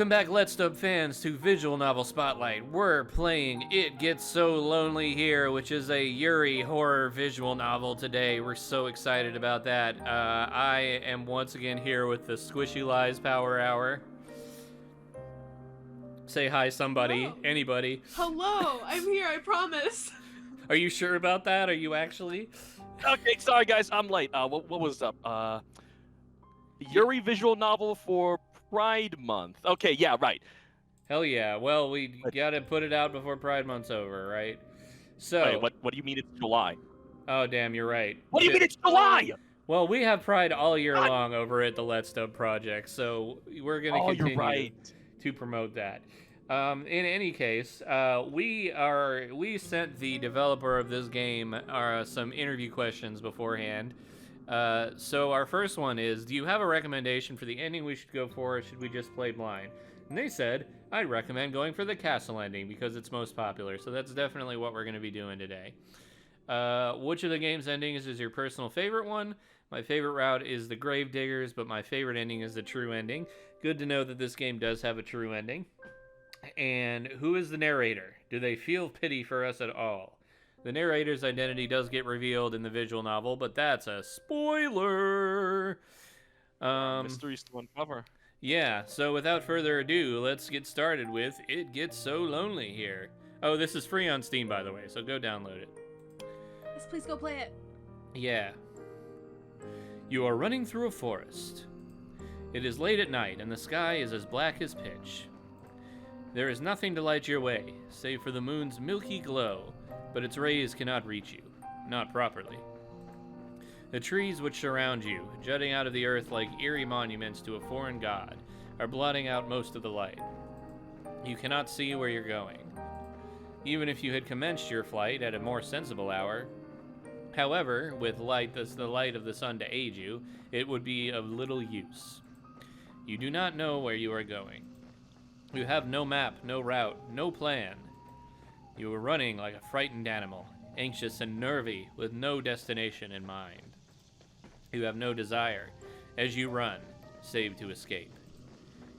Welcome back, Let's Dub fans, to Visual Novel Spotlight. We're playing It Gets So Lonely Here, which is a Yuri horror visual novel today. We're so excited about that. I am once again here with the Squishy Lies Power Hour. Say hi, somebody. Hello. Anybody. Hello, I'm here, I promise. Are you sure about that? Are you actually? Okay, sorry guys, I'm late. What was up? Yuri visual novel for Pride Month. Okay, yeah, right. Hell yeah. Well, we gotta put it out before Pride Month's over, right? So. Wait, what do you mean it's July? Oh, damn, you're right. What do you mean it's July? Well, we have Pride all year long over at the Let's Dub Project, so we're gonna continue to promote that. In any case, we sent the developer of this game some interview questions beforehand. So our first one is, do you have a recommendation for the ending we should go for, or should we just play blind? And they said, I'd recommend going for the castle ending because it's most popular. So that's definitely what we're going to be doing today. Which of the game's endings is your personal favorite one? My favorite route is the Grave Diggers, but my favorite ending is the true ending. Good to know that this game does have a true ending. And who is the narrator? Do they feel pity for us at all? The narrator's identity does get revealed in the visual novel, but that's a spoiler. Mysteries to uncover. Yeah, so without further ado, let's get started with It Gets So Lonely Here. Oh, this is free on Steam, by the way, so go download it. Yes, please go play it. Yeah. You are running through a forest. It is late at night, and the sky is as black as pitch. There is nothing to light your way, save for the moon's milky glow, but its rays cannot reach you, not properly. The trees which surround you, jutting out of the earth like eerie monuments to a foreign god, are blotting out most of the light. You cannot see where you're going. Even if you had commenced your flight at a more sensible hour, however, with light that's the light of the sun to aid you, it would be of little use. You do not know where you are going. You have no map, no route, no plan. You are running like a frightened animal, anxious and nervy, with no destination in mind. You have no desire, as you run, save to escape.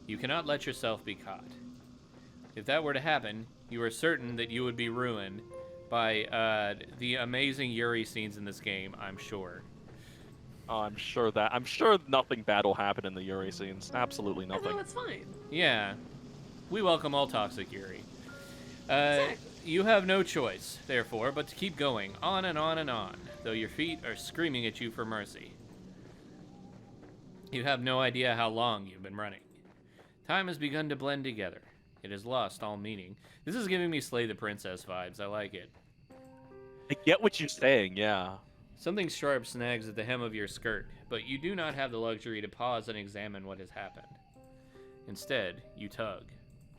You cannot let yourself be caught. If that were to happen, you are certain that you would be ruined by the amazing Yuri scenes in this game, I'm sure. Oh, I'm sure nothing bad will happen in the Yuri scenes. Absolutely nothing. No, it's fine. Yeah. We welcome all toxic Yuri. Exactly. You have no choice, therefore, but to keep going, on and on and on, though your feet are screaming at you for mercy. You have no idea how long you've been running. Time has begun to blend together. It has lost all meaning. This is giving me Slay the Princess vibes. I like it. I get what you're saying, yeah. Something sharp snags at the hem of your skirt, but you do not have the luxury to pause and examine what has happened. Instead, you tug.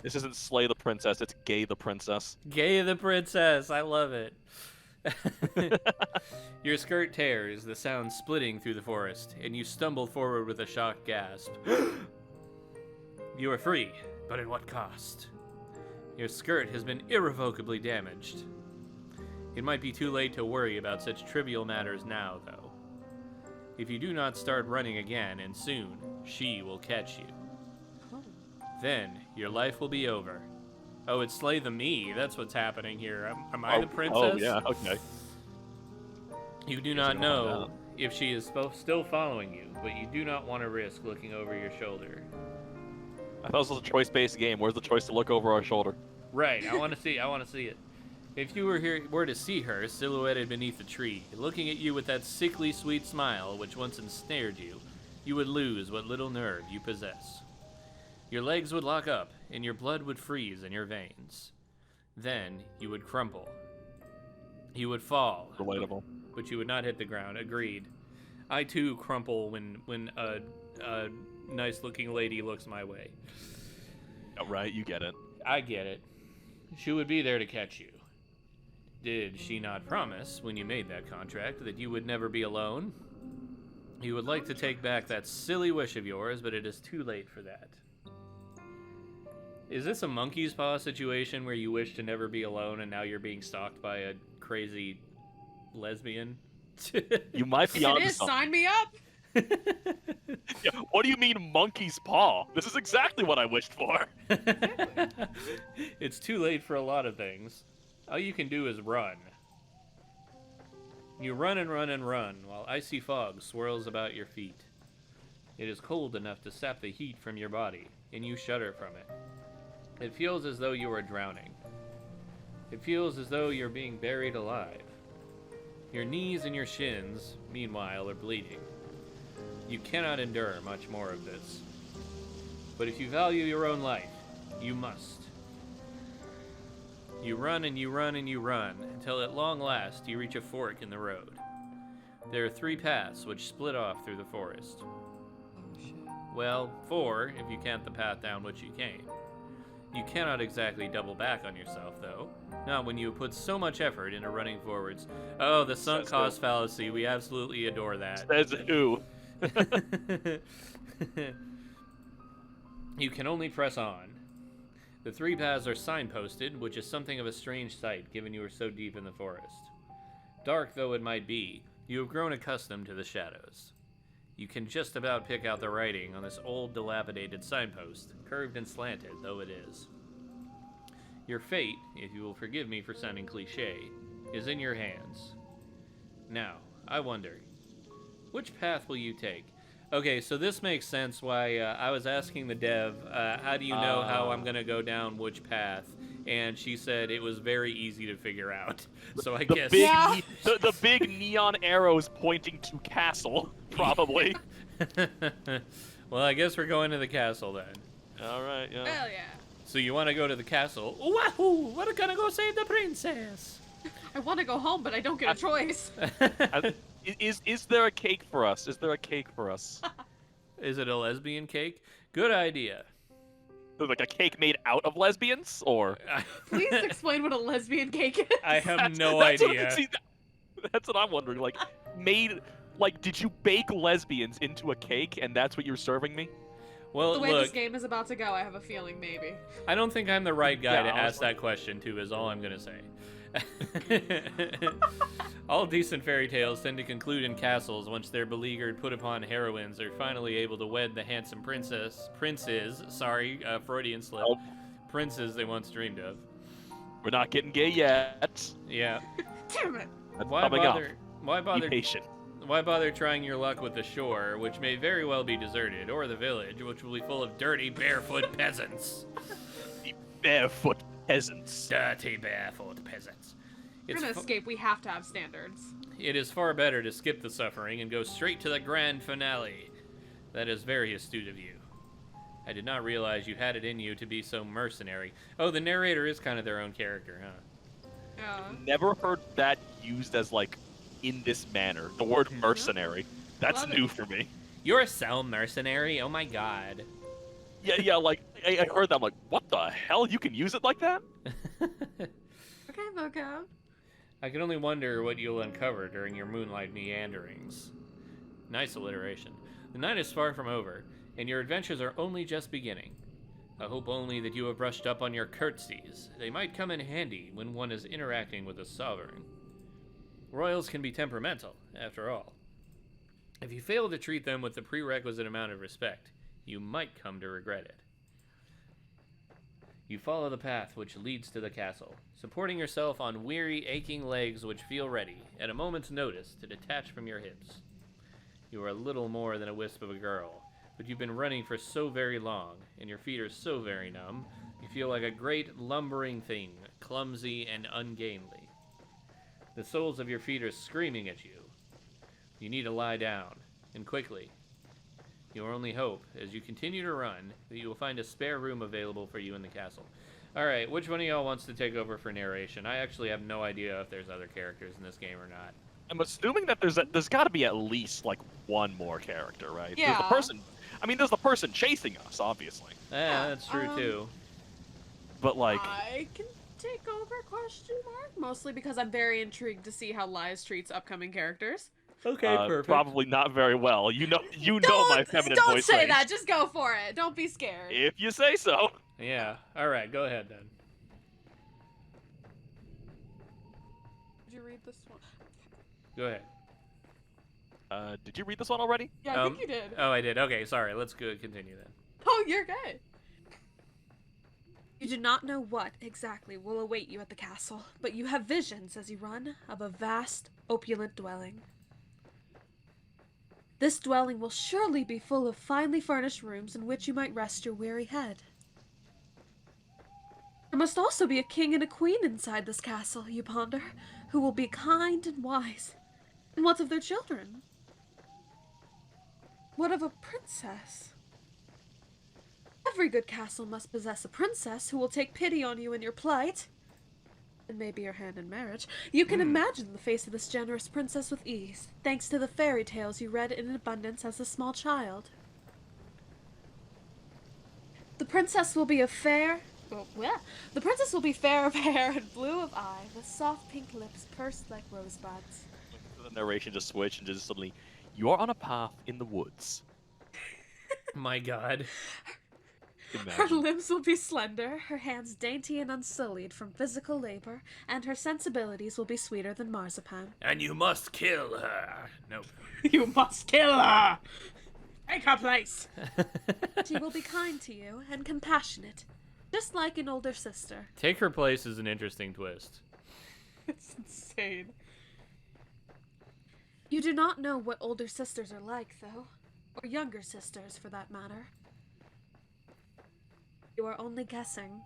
This isn't Slay the Princess, it's Gay the Princess. Gay the Princess, I love it. Your skirt tears, the sound splitting through the forest, and you stumble forward with a shocked gasp. You are free, but at what cost? Your skirt has been irrevocably damaged. It might be too late to worry about such trivial matters now, though. If you do not start running again, and soon, she will catch you. Then, your life will be over. Oh, it's Slay the Me. That's what's happening here. Am I the princess? Oh, yeah, okay. You do not know if she is still following you, but you do not want to risk looking over your shoulder. I thought this was a choice-based game. Where's the choice to look over our shoulder? Right, I want to see it. If you were to see her silhouetted beneath a tree, looking at you with that sickly sweet smile which once ensnared you, you would lose what little nerve you possess. Your legs would lock up, and your blood would freeze in your veins. Then you would crumple. You would fall. Relatable. But you would not hit the ground. Agreed. I too crumple when a nice-looking lady looks my way. Oh, right, you get it. I get it. She would be there to catch you. Did she not promise, when you made that contract, that you would never be alone? You would like to take back that silly wish of yours, but it is too late for that. Is this a monkey's paw situation where you wish to never be alone and now you're being stalked by a crazy lesbian? You might be If onto it is, something. sign me up. Yeah, what do you mean monkey's paw? This is exactly what I wished for. It's too late for a lot of things. All you can do is run. You run and run and run while icy fog swirls about your feet. It is cold enough to sap the heat from your body, and you shudder from it. It feels as though you are drowning. It feels as though you're being buried alive. Your knees and your shins, meanwhile, are bleeding. You cannot endure much more of this. But if you value your own life, you must. You run and you run and you run, until at long last you reach a fork in the road. There are 3 paths which split off through the forest. Well, 4, if you count the path down which you came. You cannot exactly double back on yourself, though. Not when you have put so much effort into running forwards. Oh, the sunk cost fallacy. We absolutely adore that. Says who? You can only press on. The 3 paths are signposted, which is something of a strange sight, given you are so deep in the forest. Dark though it might be, you have grown accustomed to the shadows. You can just about pick out the writing on this old, dilapidated signpost, curved and slanted though it is. Your fate, if you will forgive me for sounding cliché, is in your hands. Now, I wonder, which path will you take? Okay, so this makes sense why I was asking the dev, how do you know how I'm going to go down which path? And she said it was very easy to figure out. So I guess... The big neon arrows pointing to castle, probably. Well, I guess we're going to the castle then. All right, yeah. Hell yeah. So you want to go to the castle? Wahoo! We're gonna go save the princess! I want to go home, but I don't get a choice. Is there a cake for us? Is there a cake for us? Is it a lesbian cake? Good idea. Like a cake made out of lesbians, or? Please explain what a lesbian cake is. I have no idea. That's what I'm wondering. Like, did you bake lesbians into a cake, and that's what you're serving me? Well, the way look, this game is about to go, I have a feeling maybe. I don't think I'm the right guy to Yeah, ask that question to, is all I'm gonna say. All decent fairy tales tend to conclude in castles once their beleaguered, put-upon heroines are finally able to wed the handsome princes, Freudian slip, Nope. princes they once dreamed of. We're not getting gay yet. Yeah. Damn it! That's Why coming up. bother? Be patient. Why bother trying your luck with the shore, which may very well be deserted, or the village, which will be full of dirty, barefoot peasants? The barefoot peasants. Dirty, barefoot peasants. If we're gonna escape, we have to have standards. It is far better to skip the suffering and go straight to the grand finale. That is very astute of you. I did not realize you had it in you to be so mercenary. Oh, the narrator is kind of their own character, huh? Never heard that used as, like, in this manner. The word mercenary. That's Love new it. for me. You're so mercenary, oh my god. Yeah, like, I heard that, I'm like, what the hell? You can use it like that? Okay, vocab. I can only wonder what you'll uncover during your moonlight meanderings. Nice alliteration. The night is far from over, and your adventures are only just beginning. I hope only that you have brushed up on your curtsies. They might come in handy when one is interacting with a sovereign. Royals can be temperamental, after all. If you fail to treat them with the prerequisite amount of respect, you might come to regret it. You follow the path which leads to the castle, supporting yourself on weary, aching legs which feel ready, at a moment's notice, to detach from your hips. You are little more than a wisp of a girl, but you've been running for so very long, and your feet are so very numb, you feel like a great lumbering thing, clumsy and ungainly. The soles of your feet are screaming at you. You need to lie down, and quickly. Your only hope, as you continue to run, that you will find a spare room available for you in the castle. Alright, which one of y'all wants to take over for narration? I actually have no idea if there's other characters in this game or not. I'm assuming that there's got to be at least, like, one more character, right? Yeah. There's the person chasing us, obviously. Yeah, that's true too. But, like... I can take over, question mark? Mostly because I'm very intrigued to see how Lies treats upcoming characters. Okay, perfect. Probably not very well. You know my feminine don't voice say range. that. Just go for it. Don't be scared. If you say so. Yeah, alright, go ahead then. Did you read this one? Go ahead. Did you read this one already? Yeah, I think you did. Oh, I did. Okay, sorry. Let's go continue then. Oh, you're good. You do not know what exactly will await you at the castle, but you have visions as you run of a vast, opulent dwelling. This dwelling will surely be full of finely furnished rooms in which you might rest your weary head. There must also be a king and a queen inside this castle, you ponder, who will be kind and wise. And what of their children? What of a princess? Every good castle must possess a princess who will take pity on you in your plight. And maybe your hand in marriage. You can imagine the face of this generous princess with ease, thanks to the fairy tales you read in abundance as a small child. The princess will be the princess will be fair of hair and blue of eye, with soft pink lips pursed like rosebuds. The narration just switched and just suddenly, you are on a path in the woods. My God. Her limbs will be slender, her hands dainty and unsullied from physical labor, and her sensibilities will be sweeter than marzipan. And you must kill her. Nope. You must kill her! Take her place! She will be kind to you and compassionate, just like an older sister. Take her place is an interesting twist. It's insane. You do not know what older sisters are like, though. Or younger sisters, for that matter. You are only guessing.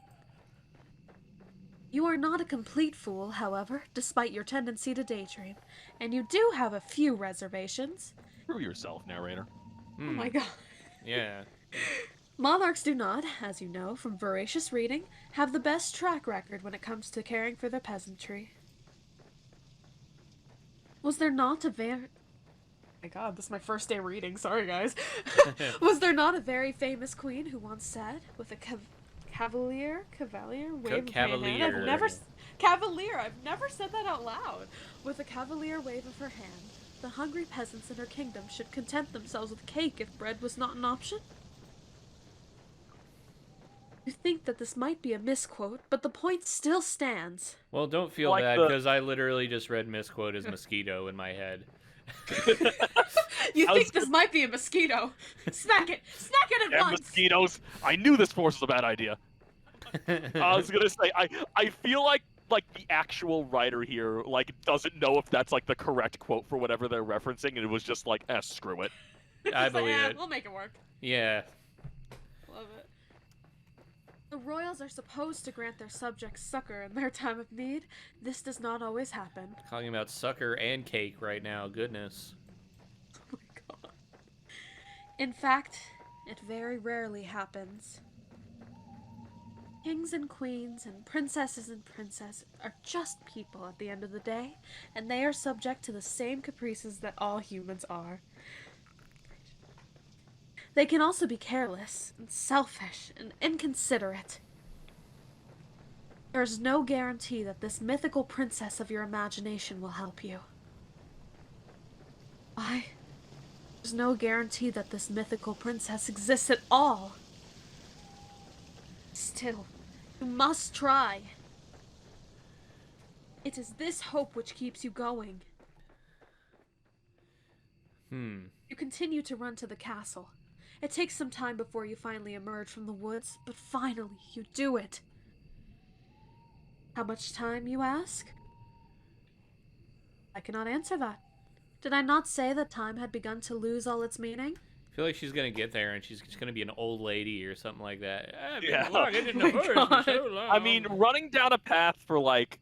You are not a complete fool, however, despite your tendency to daydream. And you do have a few reservations. Screw yourself, narrator. Oh my god. Yeah. Monarchs do not, as you know from voracious reading, have the best track record when it comes to caring for their peasantry. Was there not a very... Oh my god, this is my first day reading, sorry guys. Was there not a very famous queen who once said, with a cavalier wave of her hand... I've never said that out loud. With a cavalier wave of her hand, the hungry peasants in her kingdom should content themselves with cake if bread was not an option? You think that this might be a misquote, but the point still stands. Well, don't feel Like bad, the- because I literally just read misquote as mosquito in my head. You think this might be a mosquito? Smack it! Smack it at Damn once! mosquitoes! I knew this force was a bad idea. I was gonna say, I feel like the actual writer here doesn't know if that's like the correct quote for whatever they're referencing, and it was just like, screw it. I It's like, believe it. We'll make it work. Yeah. Love it. The royals are supposed to grant their subjects succor in their time of need. This does not always happen. Talking about sucker and cake right now. Goodness. Oh my god. In fact, it very rarely happens. Kings and queens and princesses are just people at the end of the day, and they are subject to the same caprices that all humans are. They can also be careless and selfish and inconsiderate. There is no guarantee that this mythical princess of your imagination will help you. Why? There's no guarantee that this mythical princess exists at all. Still, you must try. It is this hope which keeps you going. You continue to run to the castle. It takes some time before you finally emerge from the woods, but finally you do it. How much time, you ask? I cannot answer that. Did I not say that time had begun to lose all its meaning? I feel like she's gonna get there and she's just gonna be an old lady or something like that. I've been Yeah. walking in Oh the my forest for God. so long. I mean, running down a path for like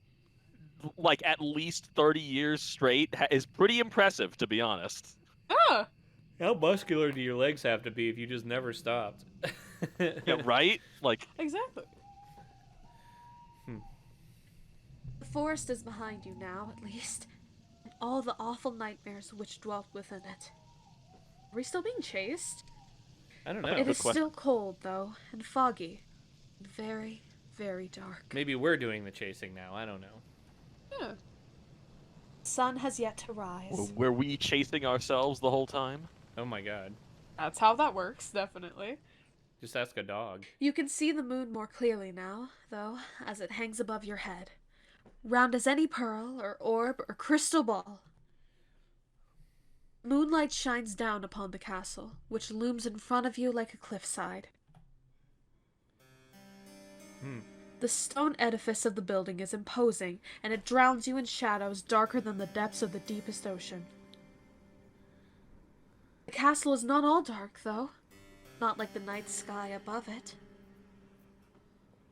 at least 30 years straight is pretty impressive, to be honest. Ah! how muscular do your legs have to be if you just never stopped? Yeah, right? Like, Exactly. The forest is behind you now, at least, and all the awful nightmares which dwelt within it. Are we still being chased? I don't know. It is question. still cold, though, and foggy, and very, very dark. Maybe we're doing the chasing now. I don't know. Yeah. The sun has yet to rise. were we chasing ourselves the whole time? Oh my god. That's how that works, definitely. Just ask a dog. You can see the moon more clearly now, though, as it hangs above your head. Round as any pearl, or orb, or crystal ball. Moonlight shines down upon the castle, which looms in front of you like a cliffside. The stone edifice of the building is imposing, and it drowns you in shadows darker than the depths of the deepest ocean. The castle is not all dark, though. Not like the night sky above it.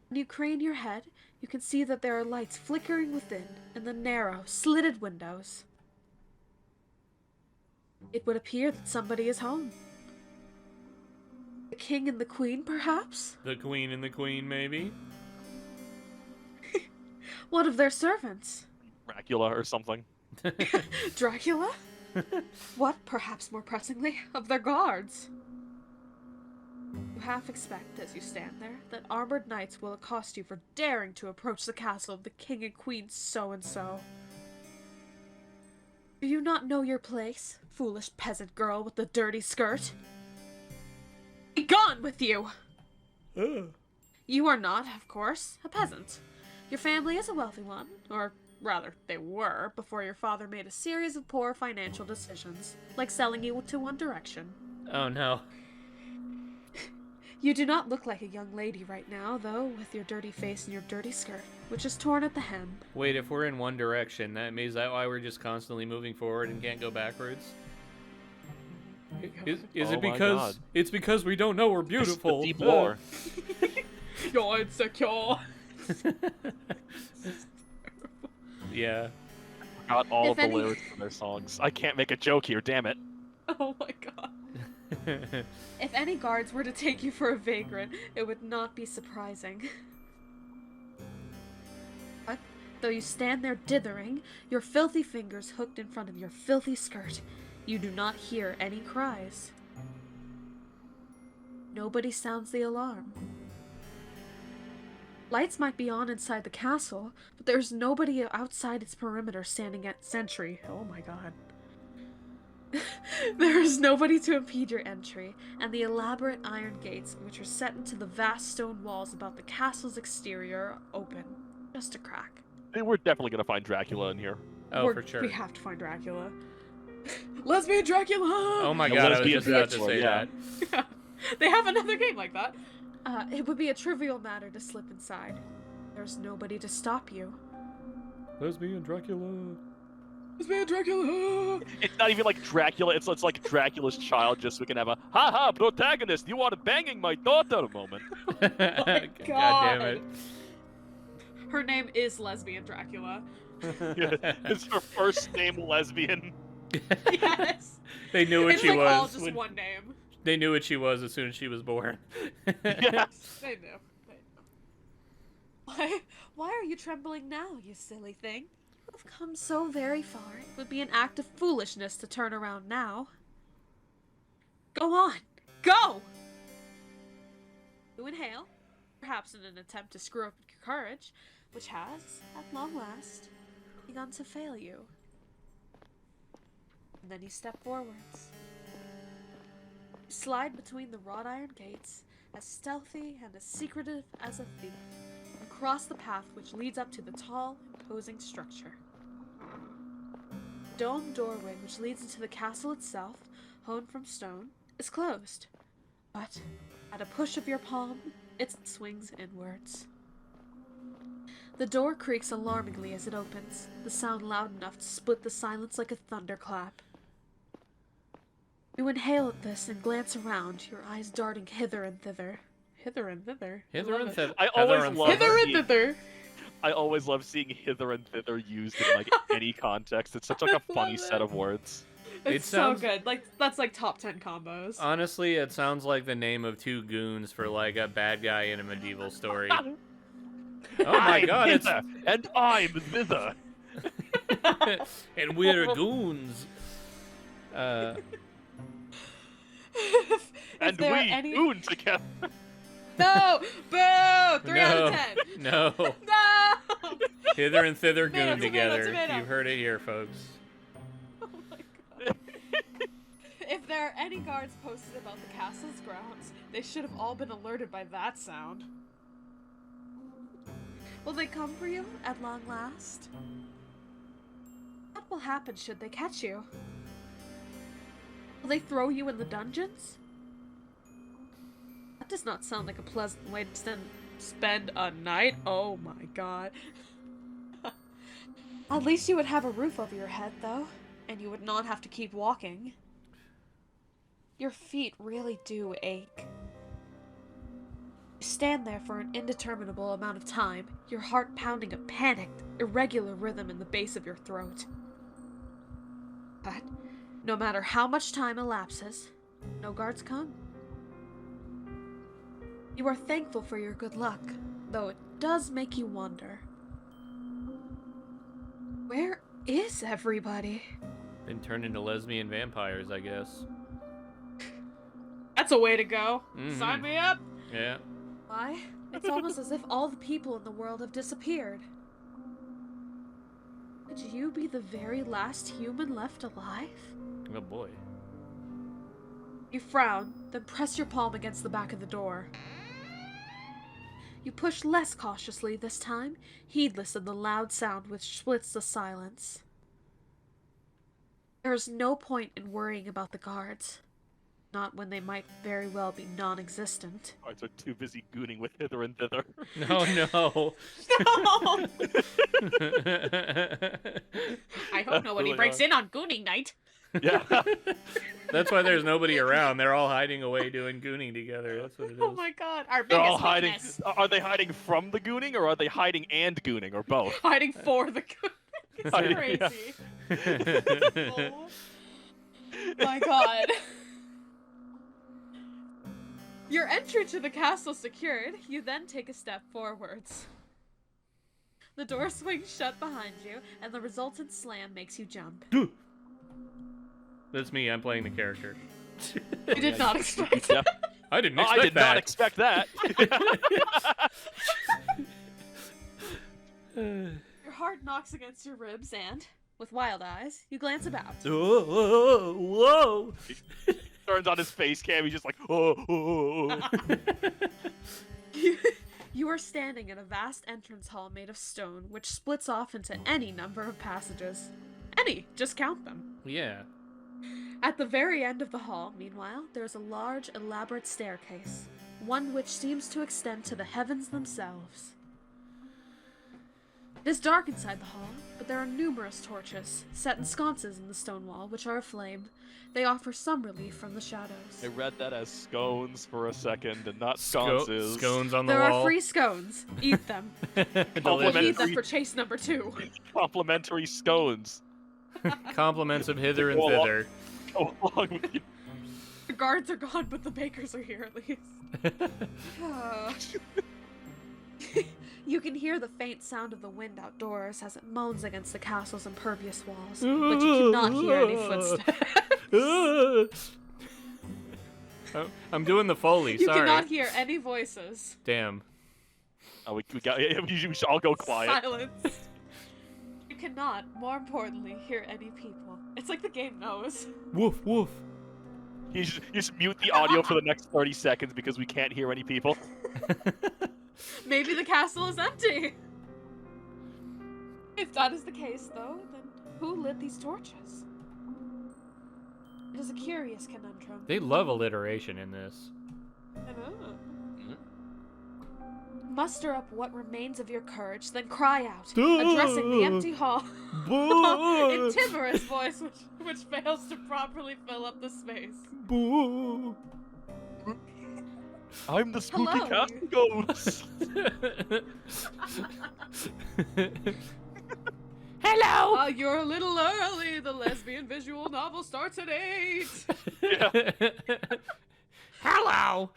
When you crane your head, you can see that there are lights flickering within, in the narrow, slitted windows. It would appear that somebody is home. The king and the queen, perhaps? The queen and the queen, maybe? One of their servants. Dracula or something. Dracula? What, perhaps more pressingly, of their guards? You half expect, as you stand there, that armored knights will accost you for daring to approach the castle of the king and queen so-and-so. Do you not know your place, foolish peasant girl with the dirty skirt? Be gone with you! You are not, of course, a peasant. Your family is a wealthy one, or rather, they were, before your father made a series of poor financial decisions, like selling you to One Direction. Oh no. You do not look like a young lady right now, though, with your dirty face and your dirty skirt, which is torn at the hem. Wait, if we're in One Direction, is that why we're just constantly moving forward and can't go backwards? Is Oh it my because God. it's because we don't know we're beautiful? It's the deep lore. You're insecure. Yeah. Got all If of the any- lyrics from their songs. I can't make a joke here, damn it. Oh my god. If any guards were to take you for a vagrant, it would not be surprising. But, though you stand there dithering, your filthy fingers hooked in front of your filthy skirt, you do not hear any cries. Nobody sounds the alarm. Lights might be on inside the castle, but there's nobody outside its perimeter standing at sentry. Oh my god. There is nobody to impede your entry, and the elaborate iron gates, which are set into the vast stone walls about the castle's exterior, are open. Just a crack. We're definitely gonna find Dracula in here. Oh, for sure. We have to find Dracula. Lesbian Dracula! Oh my The god, I was lesbian just about to Dracula, say yeah. that. Yeah. They have another game like that. It would be a trivial matter to slip inside. There's nobody to stop you. Lesbian Dracula. Lesbian Dracula! It's not even like Dracula, it's like Dracula's child, just so we can have a ha-ha, protagonist, you are banging my daughter moment. God God. damn it. Her name is Lesbian Dracula. It's her first name lesbian. Yes. They knew what It's she like was. all just when- one name. They knew what she was as soon as she was born. Yes. They knew. Why are you trembling now, you silly thing? You've come so very far. It would be an act of foolishness to turn around now. Go on! Go! You inhale, perhaps in an attempt to screw up your courage, which has, at long last, begun to fail you. And then you step forwards. You slide between the wrought iron gates, as stealthy and as secretive as a thief, and cross the path which leads up to the tall, imposing structure. The domed doorway which leads into the castle itself, hewn from stone, is closed, but at a push of your palm, it swings inwards. The door creaks alarmingly as it opens, the sound loud enough to split the silence like a thunderclap. You inhale at this and glance around, your eyes darting hither and thither. Hither and thither? Hither and thither. I always love Hither and seeing- thither! I always love seeing hither and thither used in like any context. It's such like a funny love set it. of words. It's sounds- so good. Like, that's like top 10 combos. Honestly, it sounds like the name of two goons for like a bad guy in a medieval story. Oh my I'm god, it's hither, and I'm thither. and we're goons. If And there we are any... goon together. No! Boo! 3 out No. of 10! No. No! Hither and thither Tomato, goon tomato, together. tomato. You've heard it here, folks. Oh my god. If there are any guards posted about the castle's grounds, they should have all been alerted by that sound. Will they come for you at long last? What will happen should they catch you? Will they throw you in the dungeons? That does not sound like a pleasant way to spend a night. Oh my god. At least you would have a roof over your head, though, and you would not have to keep walking. Your feet really do ache. You stand there for an indeterminable amount of time, your heart pounding a panicked, irregular rhythm in the base of your throat. But no matter how much time elapses, no guards come. You are thankful for your good luck, though it does make you wonder. Where is everybody? Been turned into lesbian vampires, I guess. That's a way to go. Mm-hmm. Sign me up! Yeah. Why? It's almost as if all the people in the world have disappeared. Could you be the very last human left alive? Oh boy. You frown, then press your palm against the back of the door. You push less cautiously this time, heedless of the loud sound which splits the silence. There is no point in worrying about the guards. Not when they might very well be non-existent. Guards are too busy gooning with hither and thither. No, no. No! I hope nobody breaks in on gooning night. Yeah. That's why there's nobody around. They're all hiding away doing gooning together. That's what it is. Oh my god, our They're all biggest hiding. weakness. Are they hiding from the gooning, or are they hiding and gooning, or both? Hiding for the gooning. It's Hiding- crazy. yeah. Oh my god. Your entry to the castle secured, you then take a step forwards. The door swings shut behind you, and the resultant slam makes you jump. That's me. I'm playing the character. You did not expect that. Yeah. I didn't Oh, expect I did that. not expect that. Your heart knocks against your ribs, and, with wild eyes, you glance about. Whoa, whoa. Turns on his face cam. He's just like, oh. You are standing in a vast entrance hall made of stone, which splits off into any number of passages. Any, just count them. Yeah. At the very end of the hall, meanwhile, there is a large, elaborate staircase, one which seems to extend to the heavens themselves. It is dark inside the hall, but there are numerous torches, set in sconces in the stone wall, which are aflame. They offer some relief from the shadows. I read that as scones for a second, and not sconces. Scones on the There wall. are free scones. Eat them. We'll Delicious. need them for chase number 2. Complimentary scones. Compliments of hither and Go thither. Go along with you. The guards are gone, but the bakers are here at least. You can hear the faint sound of the wind outdoors as it moans against the castle's impervious walls, but you cannot hear any footsteps. I'm doing the Foley, You sorry. cannot hear any voices. Damn. Oh, we should all go quiet. Silence. You cannot, more importantly, hear any people. It's like the game knows. Woof, woof. You just mute the audio for the next 30 seconds because we can't hear any people. Maybe the castle is empty. If that is the case, though, then who lit these torches? It is a curious conundrum. They love alliteration in this. I know. Muster up what remains of your courage, then cry out, addressing the empty hall in timorous voice which fails to properly fill up the space. Boo. I'm the spooky Hello, castle ghost. Hello. You're a little early. The lesbian visual novel starts at 8. Yeah. Hello.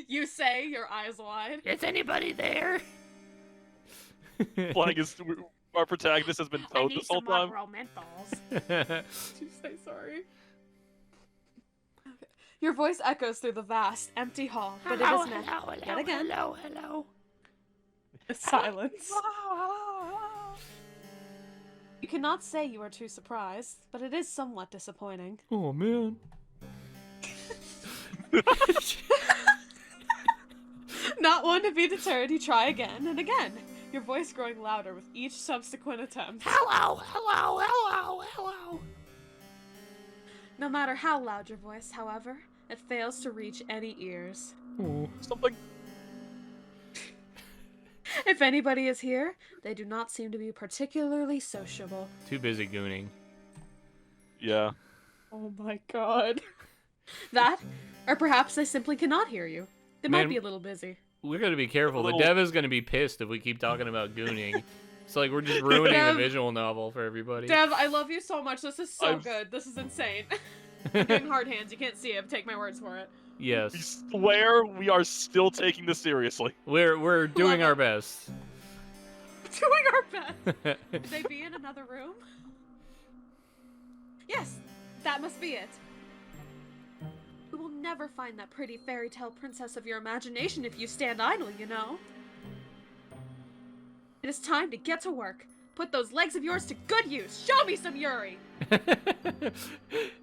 You say, your eyes wide. Is anybody there? Flying is our protagonist has been Toad this whole time. Did you say sorry? Your voice echoes through the vast, empty hall, but it is met yet again. Hello. Silence. You cannot say you are too surprised, but it is somewhat disappointing. Oh man. Not one to be deterred, you try again and again, your voice growing louder with each subsequent attempt. Hello. No matter how loud your voice, however, it fails to reach any ears. Ooh. Something. If anybody is here, they do not seem to be particularly sociable. Too busy gooning. Yeah. Oh my god. That, or perhaps they simply cannot hear you. They might be a little busy. We're gonna be careful. Little... The dev is gonna be pissed if we keep talking about gooning. It's like we're just ruining Dev, the visual novel for everybody. Dev, I love you so much. This is so good. This is insane. I'm doing hard hands. You can't see it. Take my words for it. Yes. We swear we are still taking this seriously. We're doing our best. Doing our best. Could they be in another room? Yes, that must be it. You will never find that pretty fairy tale princess of your imagination if you stand idle, you know. It is time to get to work. Put those legs of yours to good use. Show me some Yuri.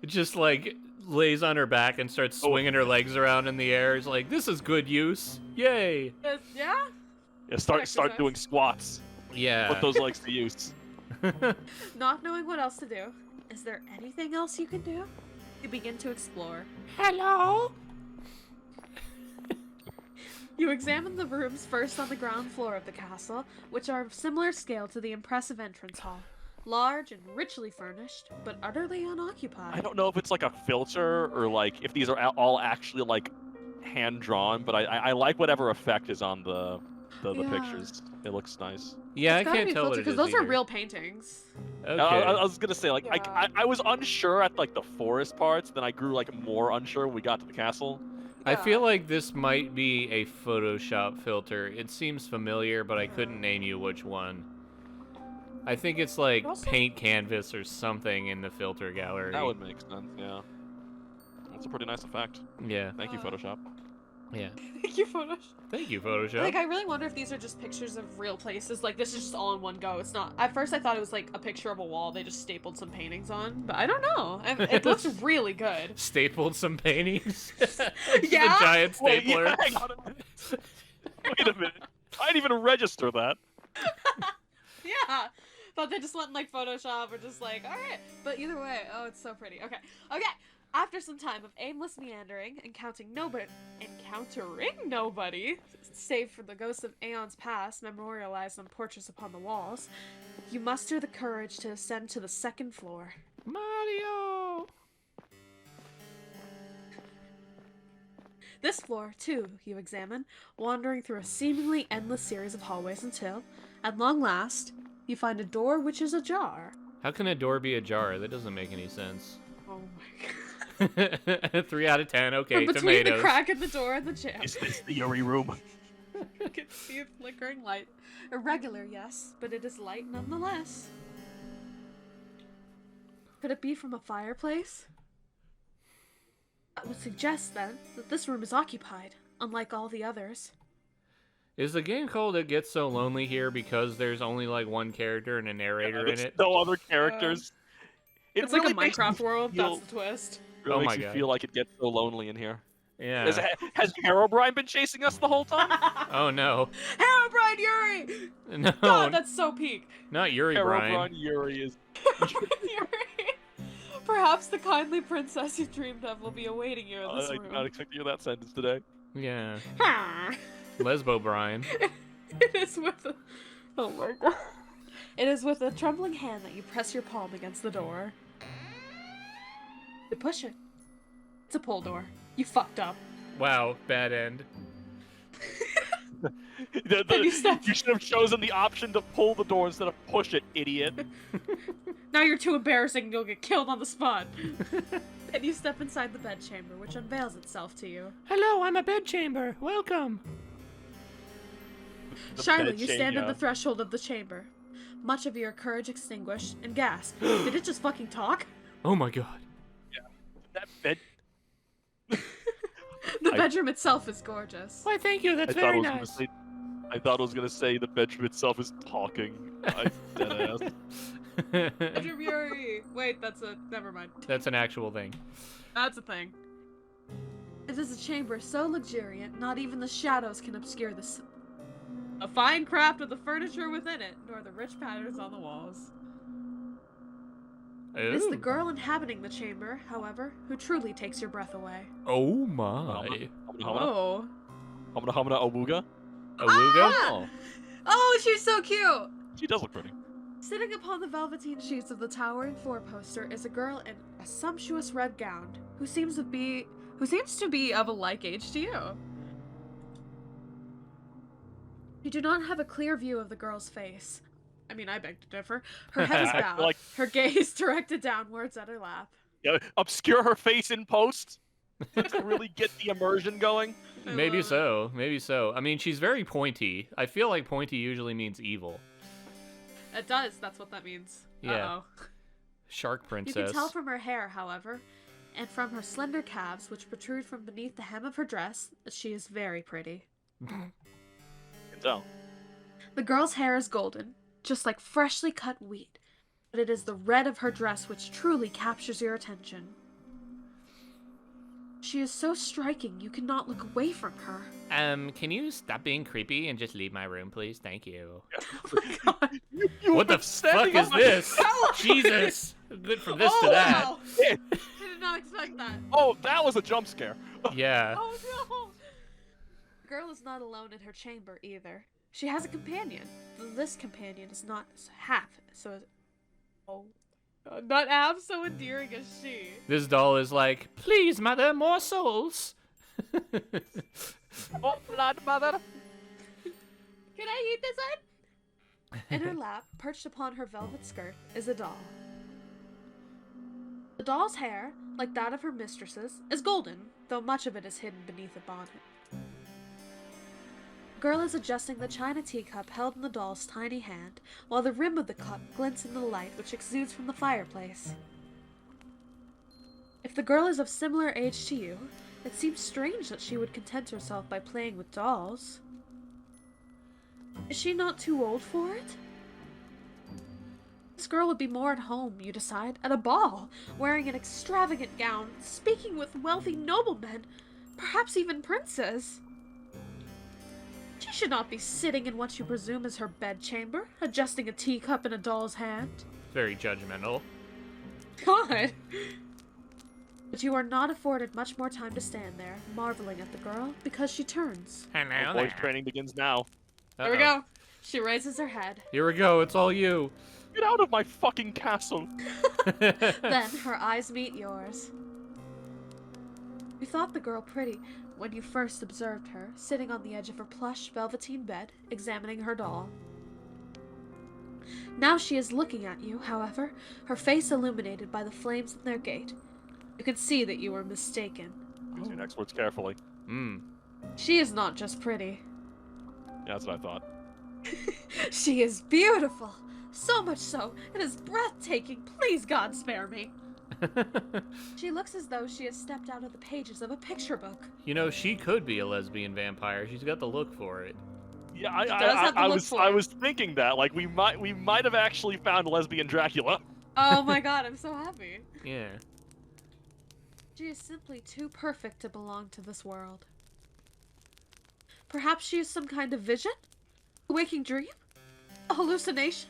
Just like lays on her back and starts swinging her legs around in the air. It's like, this is good use. Yay. Yeah? Yeah, start doing squats. Yeah. Put those legs to use. Not knowing what else to do, is there anything else you can do? You begin to explore. Hello? You examine the rooms first on the ground floor of the castle, which are of similar scale to the impressive entrance hall. Large and richly furnished, but utterly unoccupied. I don't know if it's like a filter or like if these are all actually like hand drawn, but I like whatever effect is on the pictures. It looks nice. Yeah, it's I can't tell what it is because those either. are real paintings. Okay. I was gonna say like Yeah. I was unsure at like the forest parts, then I grew like more unsure when we got to the castle. I feel like this might be a Photoshop filter. It seems familiar, but I couldn't name you which one. I think it's like paint canvas or something in the filter gallery. That would make sense, yeah. That's a pretty nice effect. Yeah. Thank you, Photoshop. Yeah. Thank you, Photoshop. Thank you, Photoshop. Like, I really wonder if these are just pictures of real places. Like, this is just all in one go. It's not. At first, I thought it was like a picture of a wall they just stapled some paintings on, but I don't know. It looks really good. Stapled some paintings? Yeah? A giant Wait, stapler. yeah, hang on a minute. Wait a minute. I didn't even register that. Yeah. Thought they just went in, like, Photoshop or just like, alright. But either way, oh, it's so pretty. Okay. Okay. After some time of aimless meandering, encountering nobody, save for the ghosts of aeons past memorialized on portraits upon the walls, you muster the courage to ascend to the second floor. Mario! This floor, too, you examine, wandering through a seemingly endless series of hallways until, at long last, you find a door which is ajar. How can a door be ajar? That doesn't make any sense. Oh my god. 3 out of 10. Okay, From between tomatoes. the crack in the door and the jam. Is this the Yuri room? You can see a flickering light. Irregular, yes, but it is light nonetheless. Could it be from a fireplace? That would suggest, then, that this room is occupied, unlike all the others. Is the game called It Gets So Lonely here because there's only like one character and a narrator in it? No other characters. It's really like a Minecraft world, feel, that's the twist. Really Oh makes my you God. feel like it gets so lonely in here. Yeah. Has Herobrine been chasing us the whole time? Oh no. Herobrine Yuri! No. God, that's so peak. Not Yuri Brian. Herobrine Yuri is... Yuri. Perhaps the kindly princess you dreamed of will be awaiting you in this I room. did not expect to hear that sentence today. Yeah. Ha! Lesbo Brian. It is with a... Oh my god. It is with a trembling hand that you press your palm against the door. You push it. It's a pull door. You fucked up. Wow, bad end. You should have chosen the option to pull the door instead of push it, idiot. Now you're too embarrassing and you'll get killed on the spot. And you step inside the bedchamber, which unveils itself to you. Hello, I'm a bedchamber. Welcome. Shyly, you stand at the threshold of the chamber. Much of your courage extinguished, and gasp. Did it just fucking talk? Oh my god. That bed... The bedroom itself is gorgeous. Why, thank you. That's very I nice. thought I was gonna say the bedroom itself is talking. I deadass. Bedroom Yuri! Wait, that's a... Never mind. That's an actual thing. That's a thing. It is a chamber so luxuriant, not even the shadows can obscure this. A fine craft of the furniture within it, nor the rich patterns on the walls. It is the Ooh. girl inhabiting the chamber, however, who truly takes your breath away. Oh my. Oh. Humana Awuga. Awuga? Oh, Oh, she's so cute! she does look pretty. Sitting upon the velveteen sheets of the towering four-poster is a girl in a sumptuous red gown, who seems to be of a like age to you. You do not have a clear view of the girl's face. I mean, I beg to differ. Her head is bowed, her gaze directed downwards at her lap. Yeah, obscure her face in post to really get the immersion going. Maybe so. Maybe so. I mean, she's very pointy. I feel like pointy usually means evil. It does. That's what that means. Yeah. Uh-oh. Shark You princess. can tell from her hair, however, and from her slender calves, which protrude from beneath the hem of her dress, that she is very pretty. Can tell. The girl's hair is golden, just like freshly cut wheat, but it is the red of her dress which truly captures your attention. She is so striking you cannot look away from her. Can you stop being creepy and just leave my room, please? Thank you. Oh my god. What the fuck is this? Jesus. Good from this to that. Wow. I did not expect that. Oh, that was a jump scare. Yeah. Oh no! The girl is not alone in her chamber either. She has a companion. This companion is not half so. Oh. Not half so endearing as she. This doll is like, please, mother, more souls. Oh, blood mother. Can I eat this one? In her lap, perched upon her velvet skirt, is a doll. The doll's hair, like that of her mistress's, is golden, though much of it is hidden beneath a bonnet. The girl is adjusting the china teacup held in the doll's tiny hand, while the rim of the cup glints in the light which exudes from the fireplace. If the girl is of similar age to you, it seems strange that she would content herself by playing with dolls. Is she not too old for it? This girl would be more at home, you decide, at a ball, wearing an extravagant gown, speaking with wealthy noblemen, perhaps even princes. She should not be sitting in what you presume is her bedchamber, adjusting a teacup in a doll's hand. Very judgmental. God! But you are not afforded much more time to stand there, marveling at the girl, because she turns. Hello Voice training begins now. There we go. She raises her head. Here we go. It's all you. Get out of my fucking castle. Then her eyes meet yours. You thought the girl pretty when you first observed her, sitting on the edge of her plush velveteen bed, examining her doll. Now she is looking at you, however, her face illuminated by the flames in their gate. You can see that you were mistaken. Use your next words carefully. She is not just pretty. Yeah, that's what I thought. She is beautiful. So much so, it is breathtaking. Please, God, spare me. She looks as though she has stepped out of the pages of a picture book. You know, she could be a lesbian vampire. She's got the look for it. Yeah, I was thinking that. Like, we might have actually found lesbian Dracula. Oh my god, I'm so happy. Yeah. She is simply too perfect to belong to this world. Perhaps she is some kind of vision? A waking dream? A hallucination?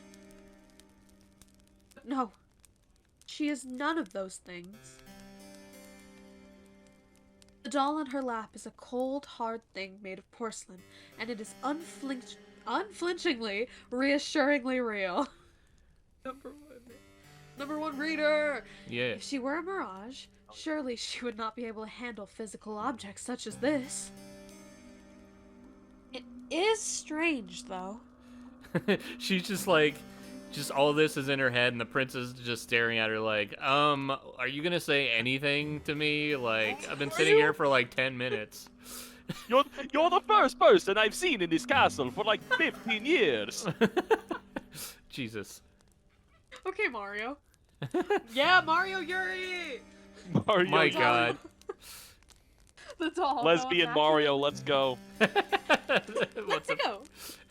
But no. She is none of those things. The doll on her lap is a cold, hard thing made of porcelain, and it is unflinchingly, reassuringly real. Number one reader! Yeah. If she were a mirage, surely she would not be able to handle physical objects such as this. It is strange, though. She's just like, just all this is in her head, and the princess is just staring at her like, are you gonna say anything to me? Like, I've been sitting here for like 10 minutes. You're the first person I've seen in this castle for like 15 years. Jesus. Okay, Mario. Yeah, Mario Yuri! Mario. My God. The doll. Lesbian Mario, let's go. Let's go.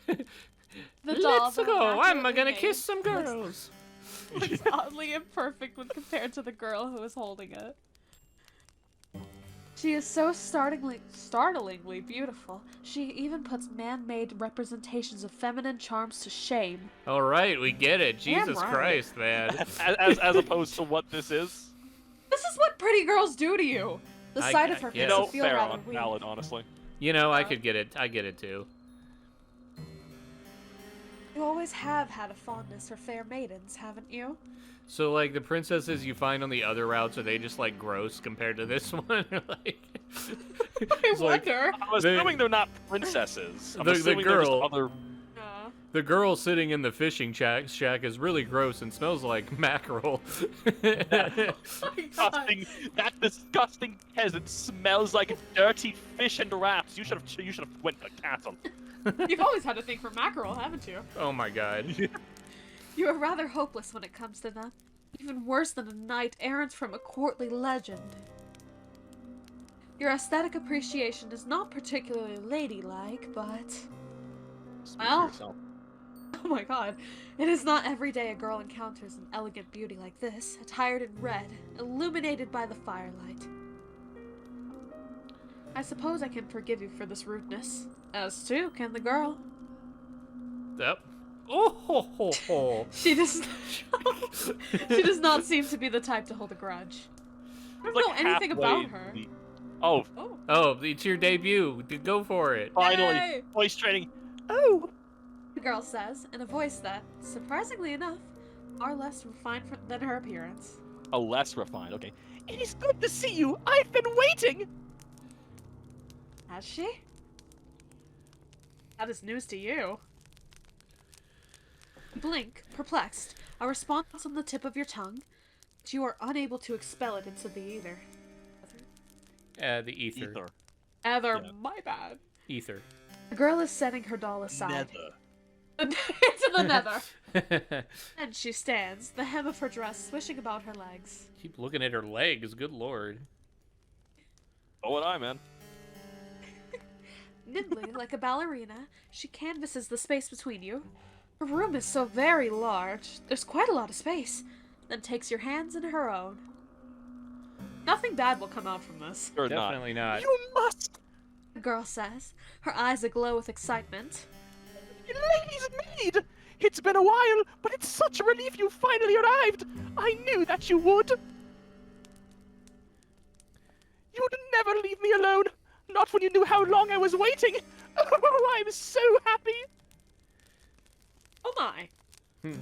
The doll. Let's go. I'm gonna kiss some girls. Looks oddly imperfect when compared to the girl who is holding it. She is so startlingly beautiful. She even puts man-made representations of feminine charms to shame. All right, we get it. Jesus right. Christ, man. as opposed to what this is. This is what pretty girls do to you. The sight of her yeah. makes No, you feel fair rather on, weak. valid, honestly. You know, I could get it. I get it too. You always have had a fondness for fair maidens, haven't you? So, like, the princesses you find on the other routes, are they just, like, gross compared to this one? Like, I wonder. I'm assuming they're not princesses. I'm the assuming they're just girl- other... the girl sitting in the fishing shack is really gross and smells like mackerel. disgusting, that disgusting peasant smells like dirty fish and rats. You should have went to castle. You've always had a thing for mackerel, haven't you? Oh my god. You are rather hopeless when it comes to them. Even worse than a knight errant from a courtly legend. Your aesthetic appreciation is not particularly ladylike, but... Well... Oh my god. It is not every day a girl encounters an elegant beauty like this, attired in red, illuminated by the firelight. I suppose I can forgive you for this rudeness. As too can the girl. Yep. Oh ho ho ho. She does not seem to be the type to hold a grudge. I don't know anything about her. Oh. Oh, it's your debut. Go for it. Finally. Yay! Voice training. Oh. The girl says, in a voice that, surprisingly enough, are less refined than her appearance. Oh, less refined. Okay. It is good to see you. I've been waiting. Has she? That is news to you. You blink, perplexed, a response on the tip of your tongue, but you are unable to expel it into the ether. The ether. Ether, Yeah. my bad. Ether. The girl is setting her doll aside. Nether. Into the nether. And she stands, the hem of her dress swishing about her legs. Keep looking at her legs, good lord. Oh, and I, man. Nimbly, like a ballerina, she canvases the space between you. Her room is so very large, there's quite a lot of space, then takes your hands in her own. Nothing bad will come out from this. Or Definitely not. You must. The girl says, her eyes aglow with excitement. Lady's maid! It's been a while, but it's such a relief you finally arrived! I knew that you would! You'd never leave me alone! Not when you knew how long I was waiting! Oh, I'm so happy! Oh my! The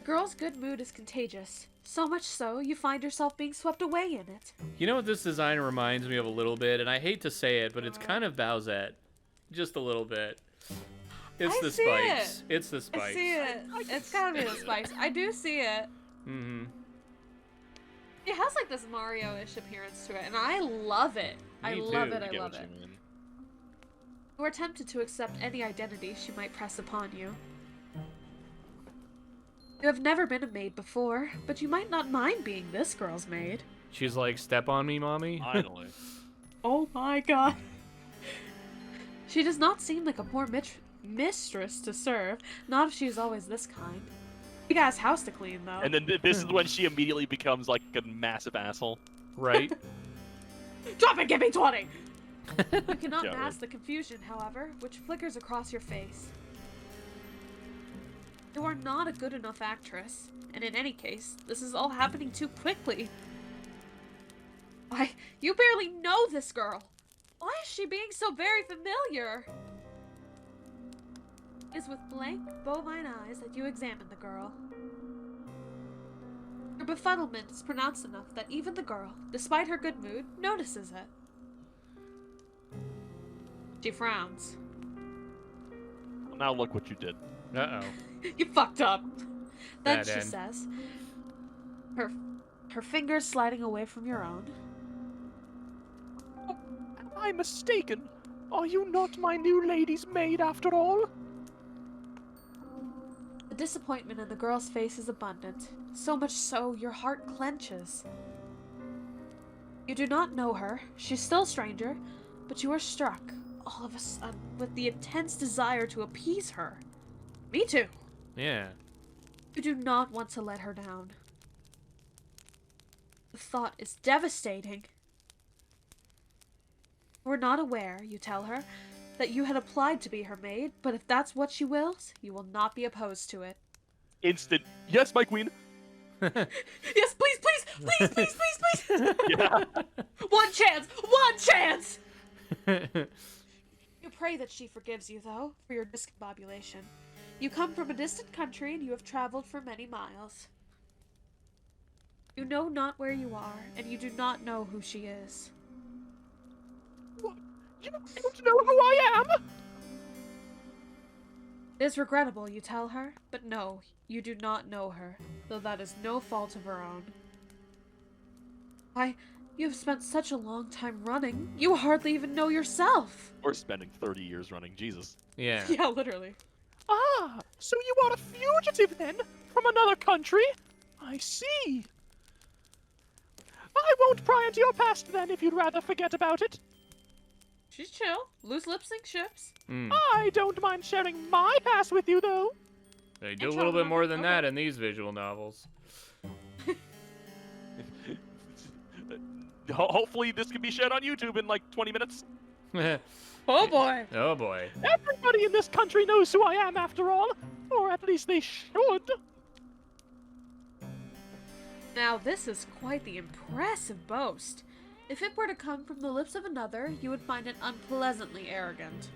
girl's good mood is contagious. So much so, you find yourself being swept away in it. You know what this design reminds me of a little bit, and I hate to say it, but it's kind of Bowsette. Just a little bit. It's I the see spikes. it. It's the spikes. I see it. It's gotta be the spikes. I do see it. Mm-hmm. It has like this Mario-ish appearance to it, and I love it. I love it. You are tempted to accept any identity she might press upon you. You have never been a maid before, but you might not mind being this girl's maid. She's like, step on me, mommy. Finally. Oh my god. She does not seem like a poor mistress to serve, not if she's always this kind. Big ass house to clean, though. And then this is when she immediately becomes like a massive asshole. Right? Drop it, give me 20! You cannot Yeah, mask the confusion, however, which flickers across your face. You are not a good enough actress, and in any case, this is all happening too quickly. Why, you barely know this girl! Why is she being so very familiar? It is with blank, bovine eyes that you examine the girl. Her befuddlement is pronounced enough that even the girl, despite her good mood, notices it. She frowns. Well, now look what you did. Uh-oh. You fucked up. Then Bad she end. says, her fingers sliding away from your own. Am I mistaken? Are you not my new lady's maid after all? The disappointment in the girl's face is abundant, so much so your heart clenches. You do not know her, she's still a stranger, but you are struck, all of a sudden, with the intense desire to appease her. Me too. Yeah. You do not want to let her down. The thought is devastating. You were not aware, you tell her, that you had applied to be her maid, but if that's what she wills, you will not be opposed to it. Instant. Yes, my queen. Yes, please, please, please, please, please, please. Yeah. One chance! One chance! You pray that she forgives you, though, for your discombobulation. You come from a distant country, and you have traveled for many miles. You know not where you are, and you do not know who she is. What? You don't know who I am? It is regrettable, you tell her, but no, you do not know her, though that is no fault of her own. Why, you have spent such a long time running, you hardly even know yourself! Or spending 30 years running, Jesus. Yeah. Yeah, literally. Ah, so you are a fugitive then, from another country? I see. I won't pry into your past then if you'd rather forget about it. She's chill. Loose lip sync ships. I don't mind sharing my past with you, though. They do a little bit more than that in these visual novels. Hopefully this can be shared on YouTube in like 20 minutes. Oh boy. Oh boy. Everybody in this country knows who I am after all. Or at least they should. Now this is quite the impressive boast. If it were to come from the lips of another, you would find it unpleasantly arrogant.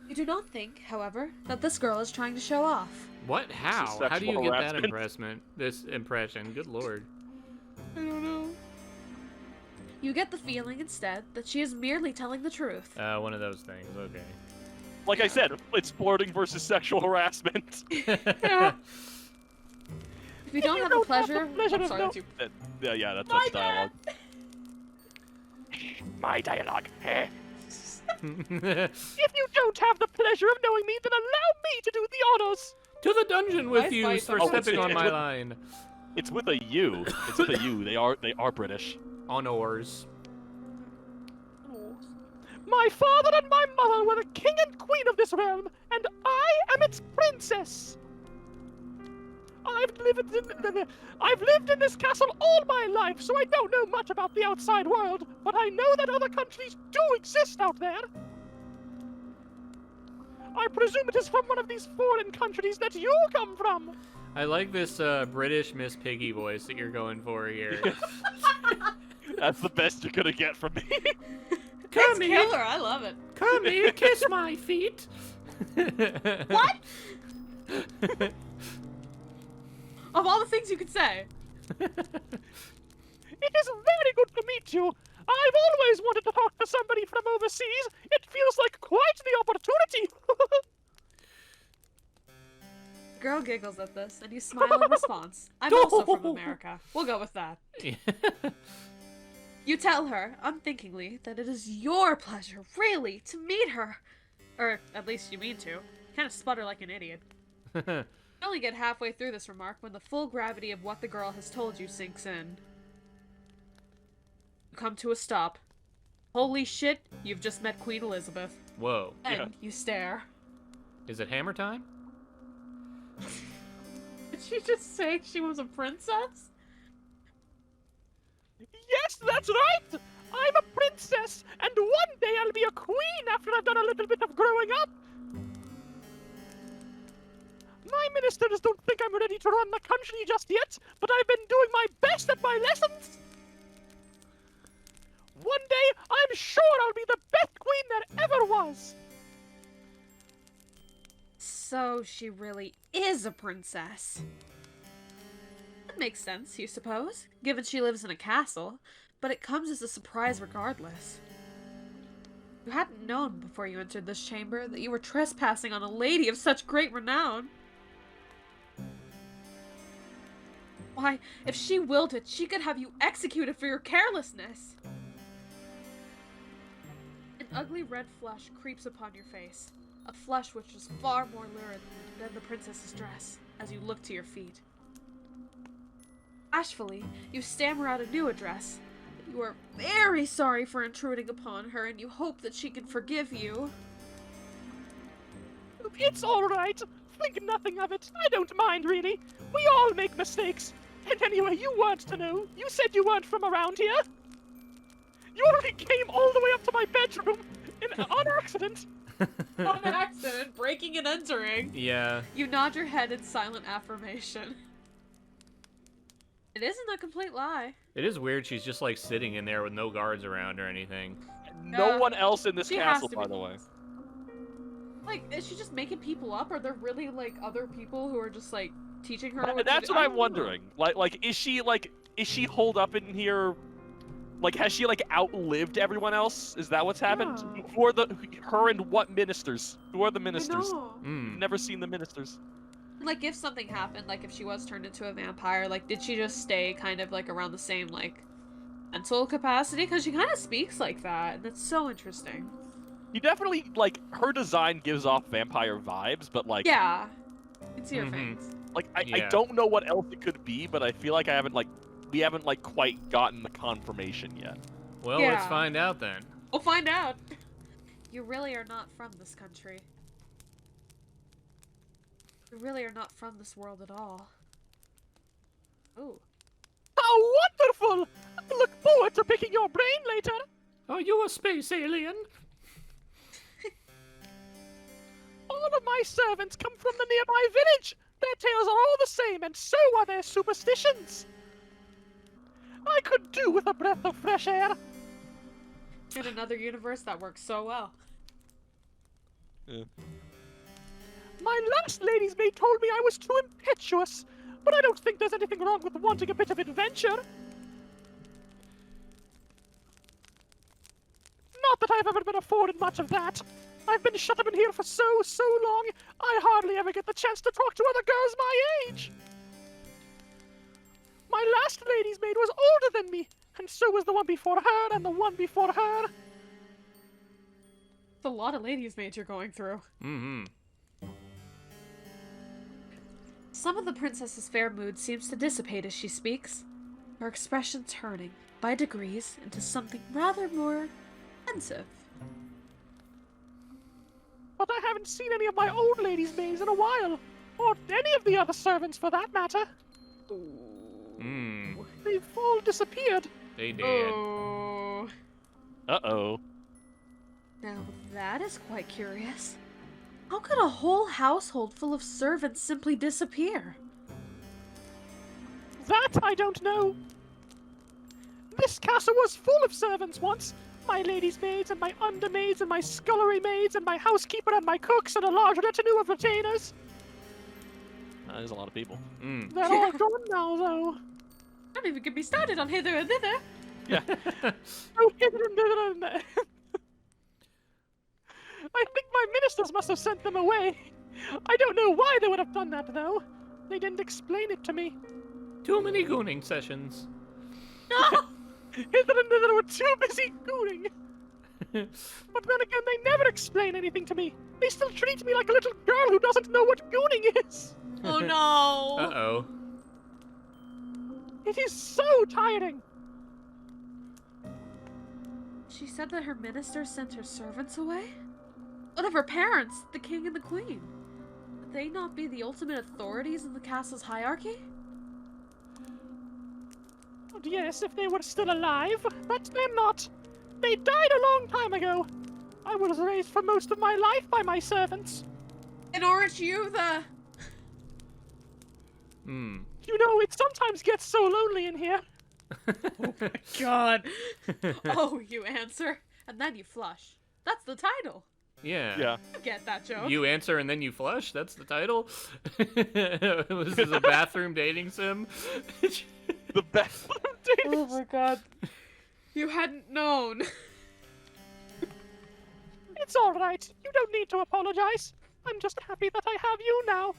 You do not think, however, that this girl is trying to show off. What? How? How do you sexual get that harassment. this impression? Good lord. I don't know. You get the feeling, instead, that she is merely telling the truth. One of those things, okay. Like I said, it's flirting versus sexual harassment. Yeah. If you don't have the pleasure... of sorry, that's you. Yeah, that's My dialogue. My dialogue. If you don't have the pleasure of knowing me, then allow me to do the honors. To the dungeon with Nice you fight, for though. stepping on my line. It's with a U. It's with a U. They are British. Honors. My father and my mother were the king and queen of this realm, and I am its princess. I've lived in this castle all my life, so I don't know much about the outside world, but I know that other countries do exist out there. I presume it is from one of these foreign countries that you come from. I like this British Miss Piggy voice that you're going for here. That's the best you're gonna get from me. Come here. Killer, I love it. Come here, kiss my feet. What? Of all the things you could say. It is very good to meet you. I've always wanted to talk to somebody from overseas. It feels like quite the opportunity. The girl giggles at this, and you smile in response. I'm also from America. We'll go with that. You tell her, unthinkingly, that it is your pleasure, really, to meet her. Or, at least you mean to. You kind of sputter like an idiot. You only get halfway through this remark when the full gravity of what the girl has told you sinks in. You come to a stop. Holy shit, you've just met Queen Elizabeth. Whoa. And you stare. Is it hammer time? Did she just say she was a princess? Yes, that's right! I'm a princess, and one day I'll be a queen after I've done a little bit of growing up. My ministers don't think I'm ready to run the country just yet, but I've been doing my best at my lessons. One day, I'm sure I'll be the best queen there ever was. So she really is a princess. That makes sense, you suppose, given she lives in a castle, but it comes as a surprise regardless. You hadn't known before you entered this chamber that you were trespassing on a lady of such great renown. Why, if she willed it, she could have you executed for your carelessness. An ugly red flush creeps upon your face, a flush which is far more lurid than the princess's dress, as you look to your feet. Bashfully, you stammer out a new address. You are very sorry for intruding upon her, and you hope that she can forgive you. It's all right. Think nothing of it. I don't mind, really. We all make mistakes. And anyway, you weren't to know. You said you weren't from around here. You already came all the way up to my bedroom on accident. On accident, breaking and entering. Yeah. You nod your head in silent affirmation. It isn't a complete lie. It is weird she's just like sitting in there with no guards around or anything. No one else in this She has castle, to by be- the way. Like, is she just making people up? Are there really, like, other people who are just, like, teaching her what That's to do? what I I'm don't know. wondering. Is she holed up in here? Like, has she like outlived everyone else? Is that what's happened? Yeah. Who are her and what ministers? Who are the I ministers? know. Never seen the ministers. Like, if something happened, like, if she was turned into a vampire, like, did she just stay kind of, like, around the same, like, mental capacity? Because she kind of speaks like that, and it's so interesting. You definitely, like, her design gives off vampire vibes, but, like... Yeah. It's your face. Like, I Yeah. don't know what else it could be, but I feel like we haven't, like, quite gotten the confirmation yet. Well, Yeah. let's find out then. We'll find out. You really are not from this country. You really are not from this world at all. Ooh. How wonderful! I look forward to picking your brain later. Are you a space alien? All of my servants come from the nearby village. Their tales are all the same, and so are their superstitions. I could do with a breath of fresh air. In another universe, that works so well. My last lady's maid told me I was too impetuous, but I don't think there's anything wrong with wanting a bit of adventure. Not that I've ever been afforded much of that. I've been shut up in here for so long, I hardly ever get the chance to talk to other girls my age. My last lady's maid was older than me, and so was the one before her and the one before her. It's a lot of ladies' maids you're going through. Some of the princess's fair mood seems to dissipate as she speaks, her expression turning, by degrees, into something rather more pensive. But I haven't seen any of my old lady's maids in a while, or any of the other servants for that matter. They've all disappeared. They did. Oh. Uh-oh. Now that is quite curious. How could a whole household full of servants simply disappear? That I don't know. This castle was full of servants once. My lady's maids and my undermaids and my scullery maids and my housekeeper and my cooks and a large retinue of retainers. There's a lot of people. They're all gone now, though. Don't even get me started on hither and thither. Yeah. Oh, hither and thither and there. I think my ministers must have sent them away. I don't know why they would have done that, though. They didn't explain it to me. Too many gooning sessions. No! Hither and thither were too busy gooning. But then again, they never explain anything to me. They still treat me like a little girl who doesn't know what gooning is. Oh no! Uh-oh. It is so tiring. She said that her minister sent her servants away? What of her parents, the king and the queen? Would they not be the ultimate authorities in the castle's hierarchy? Yes, if they were still alive, but they're not. They died a long time ago. I was raised for most of my life by my servants. And aren't you the... You know, it sometimes gets so lonely in here. Oh my god. Oh, you answer, and then you flush. That's the title. Yeah. You get that joke. You answer and then you flush? That's the title? This is a bathroom dating sim? The best. Oh my god. You hadn't known. It's all right. You don't need to apologize. I'm just happy that I have you now.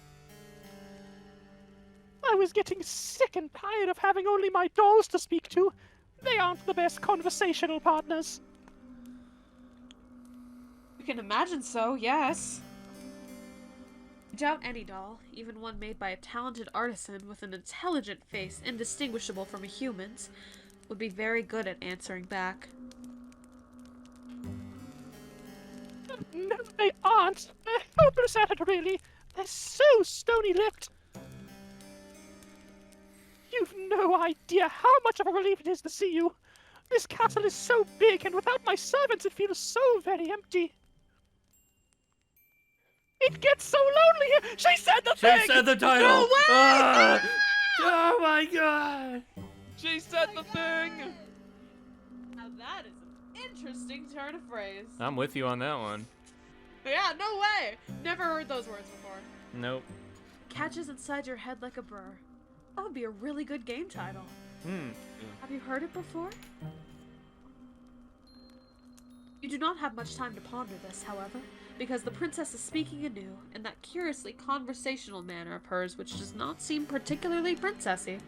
I was getting sick and tired of having only my dolls to speak to. They aren't the best conversational partners. You can imagine so, yes. I doubt any doll, even one made by a talented artisan with an intelligent face indistinguishable from a human's, would be very good at answering back. No, they aren't. They're hopeless at it, really. They're so stony-lipped. You've no idea how much of a relief it is to see you. This castle is so big, and without my servants it feels so very empty. It gets so lonely here! She said the thing! She said the title! No way! Ah! Oh my god! She said the thing! Now that is an interesting turn of phrase. I'm with you on that one. Yeah, no way! Never heard those words before. Nope. Catches inside your head like a burr. That would be a really good game title. Have you heard it before? You do not have much time to ponder this, however, because the princess is speaking anew in that curiously conversational manner of hers which does not seem particularly princessy.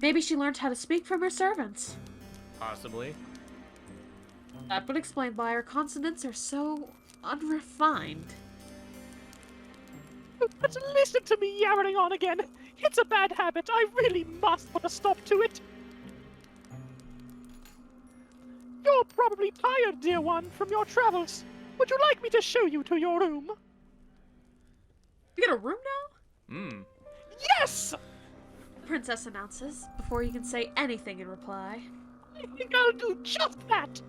Maybe she learned how to speak from her servants. Possibly. That would explain why her consonants are so unrefined. But listen to me yammering on again. It's a bad habit. I really must put a stop to it. You're probably tired, dear one, from your travels. Would you like me to show you to your room? You get a room now? Yes! The princess announces, before you can say anything in reply. I think I'll do just that.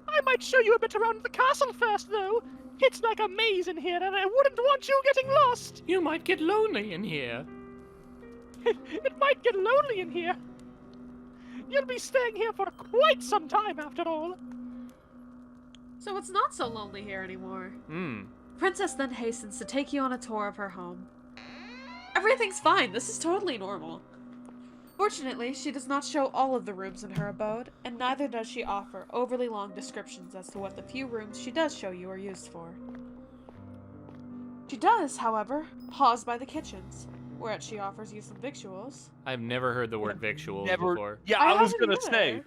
I might show you a bit around the castle first, though. It's like a maze in here, and I wouldn't want you getting lost. You might get lonely in here. It might get lonely in here. You'll be staying here for quite some time, after all. So it's not so lonely here anymore. Princess then hastens to take you on a tour of her home. Everything's fine. This is totally normal. Fortunately, she does not show all of the rooms in her abode, and neither does she offer overly long descriptions as to what the few rooms she does show you are used for. She does, however, pause by the kitchens, whereat she offers you some victuals. I've never heard the word victuals before. Yeah, I I was haven't gonna either. say.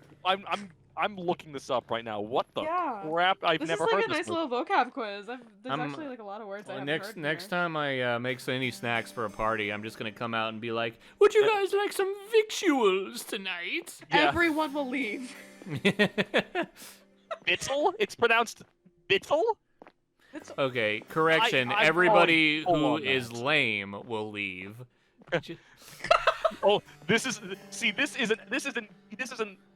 I'm looking this up right now. What the Yeah. crap? I've This never is heard like a this nice word. little vocab quiz. There's I'm- actually like a lot of words I haven't heard Next here. time I make any snacks for a party, I'm just gonna come out and be like, "Would you guys like some victuals tonight?" Yeah. Everyone will leave. Bittle? It's pronounced bittle? It's Okay, correction. I'm Everybody calling full who on is that. lame will leave. Oh, this isn't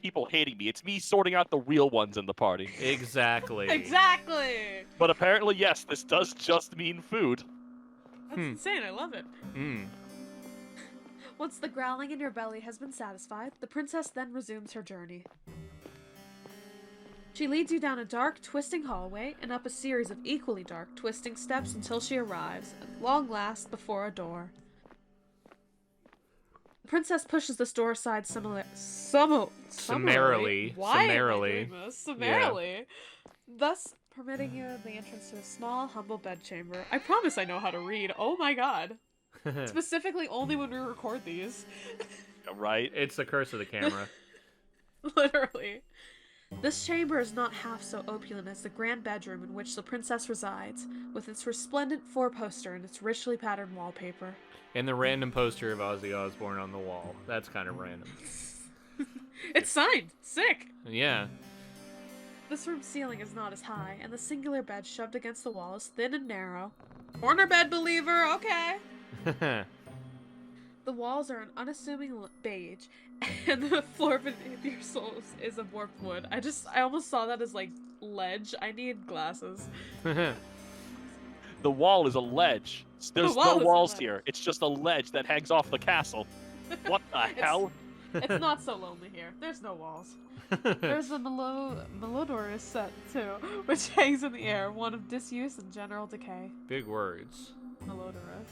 people hating me. It's me sorting out the real ones in the party. Exactly. exactly. But apparently, yes, this does just mean food. That's insane. I love it. Mm. Once the growling in your belly has been satisfied, the princess then resumes her journey. She leads you down a dark, twisting hallway and up a series of equally dark, twisting steps until she arrives, at long last, before a door. The princess pushes this door aside Summarily. Why Summarily. am I doing this? Summarily. Thus permitting you the entrance to a small, humble bedchamber. I promise I know how to read. Oh my god. Specifically only when we record these. Right? It's the curse of the camera. Literally. This chamber is not half so opulent as the grand bedroom in which the princess resides, with its resplendent four-poster and its richly patterned wallpaper. And the random poster of Ozzy Osbourne on the wall. That's kind of random. It's signed! Sick! Yeah. This room's ceiling is not as high, and the singular bed shoved against the wall is thin and narrow. Corner bed, believer, okay! The walls are an unassuming beige, and the floor beneath your soles is of warped wood. I almost saw that as, like, ledge. I need glasses. The wall is a ledge. There's wall no is a walls ledge. here. It's just a ledge that hangs off the castle. What the hell? It's not so lonely here. There's no walls. There's a malodorous set, too, which hangs in the air, one of disuse and general decay. Big words. Malodorous.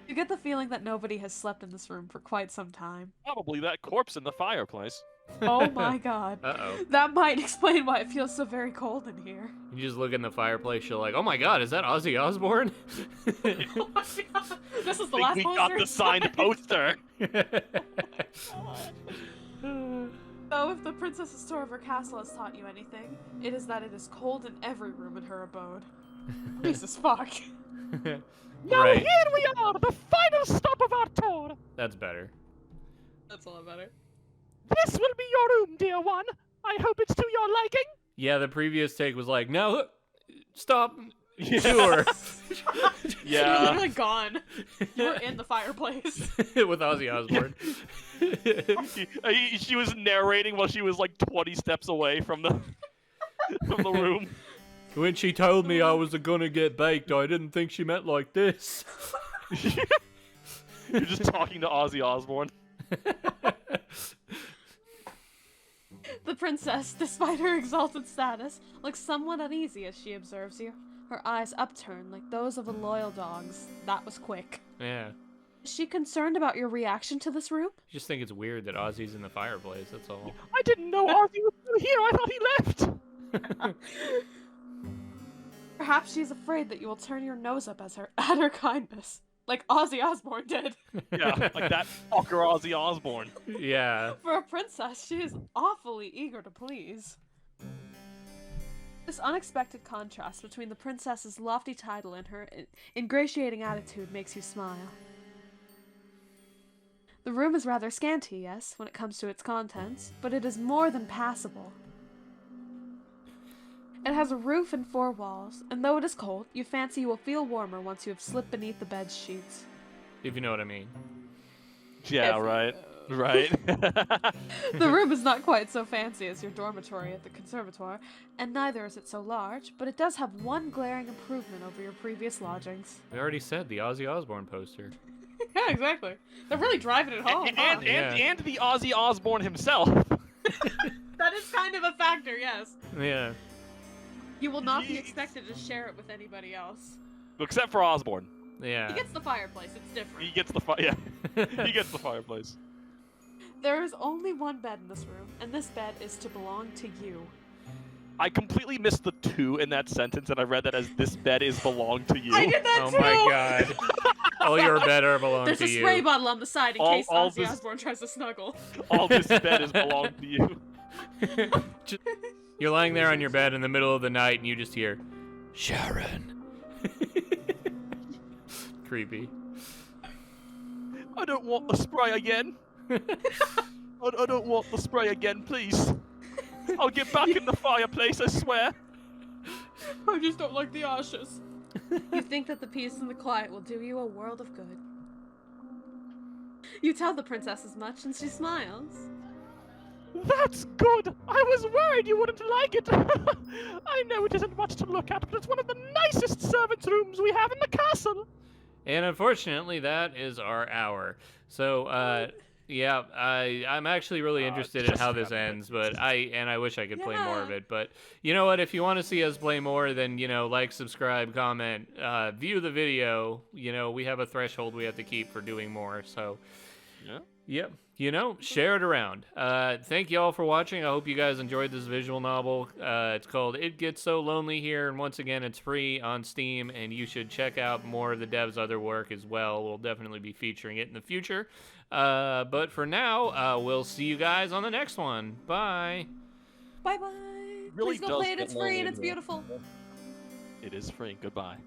You get the feeling that nobody has slept in this room for quite some time. Probably that corpse in the fireplace. Oh my god. Uh-oh. That might explain why it feels so very cold in here. You just look in the fireplace, you're like, oh my god, is that Ozzy Osbourne? Oh my god. This is the I last think we poster got the signed poster. Though if the princess's tour of her castle has taught you anything, it is that it is cold in every room in her abode. Jesus fuck. Now Right. here we are, the final stop of our tour. That's better. That's a lot better. This will be your room, dear one. I hope it's to your liking. Yeah, the previous take was like, now, stop, Sure. You were Yeah. literally gone. You were in the fireplace. With Ozzy Osbourne. She was narrating while she was like 20 steps away from the room. When she told me I was gonna get baked, I didn't think she meant like this. You're just talking to Ozzy Osbourne. The princess, despite her exalted status, looks somewhat uneasy as she observes you. Her eyes upturned like those of a loyal dog's. That was quick. Yeah. Is she concerned about your reaction to this room? I just think it's weird that Ozzy's in the fireplace, that's all. I didn't know Ozzy was still here. I thought he left. Perhaps she's afraid that you will turn your nose up at her kindness, like Ozzy Osbourne did. Yeah, like that fucker Ozzy Osbourne. Yeah. For a princess, she is awfully eager to please. This unexpected contrast between the princess's lofty title and her ingratiating attitude makes you smile. The room is rather scanty, yes, when it comes to its contents, but it is more than passable. It has a roof and 4 walls, and though it is cold, you fancy you will feel warmer once you have slipped beneath the bed's sheets. If you know what I mean. Yeah, right. Right. The room is not quite so fancy as your dormitory at the conservatoire, and neither is it so large, but it does have one glaring improvement over your previous lodgings. We already said the Ozzy Osbourne poster. Yeah, exactly. They're really driving it home. And the Ozzy Osbourne himself. That is kind of a factor, yes. Yeah. You will not be expected to share it with anybody else. Except for Osbourne. Yeah. He gets the fireplace, it's different. He gets the he gets the fireplace. There is only one bed in this room, and this bed is to belong to you. I completely missed the 2 in that sentence, and I read that as this bed is belong to you. I did that Oh too! my god. All your bed are belong There's to a you. spray bottle on the side in All- case all Ozzy this- Osbourne tries to snuggle. All this bed is belong to you. You're lying there on your bed in the middle of the night and you just hear, Sharon. Creepy. I don't want the spray again. I don't want the spray again, please. I'll get back in the fireplace, I swear. I just don't like the ashes. You think that the peace and the quiet will do you a world of good. You tell the princess as much, and she smiles. That's good. I was worried you wouldn't like it. I know it isn't much to look at, but it's one of the nicest servants' rooms we have in the castle. And unfortunately, that is our hour. So, yeah, I'm actually really interested in just how this got it. ends, but I wish I could play more of Yeah. it. But you know what? If you want to see us play more, then, like, subscribe, comment, view the video. We have a threshold we have to keep for doing more. So, Yeah. yep. Share it around. Thank you all for watching. I hope you guys enjoyed this visual novel. It's called It Gets So Lonely Here, and once again, it's free on Steam, and you should check out more of the dev's other work as well. We'll definitely be featuring it in the future. But for now, we'll see you guys on the next one. Bye. Bye bye. Really Please go does play it. get It's free lonely and it's in there. beautiful. It is free. Goodbye.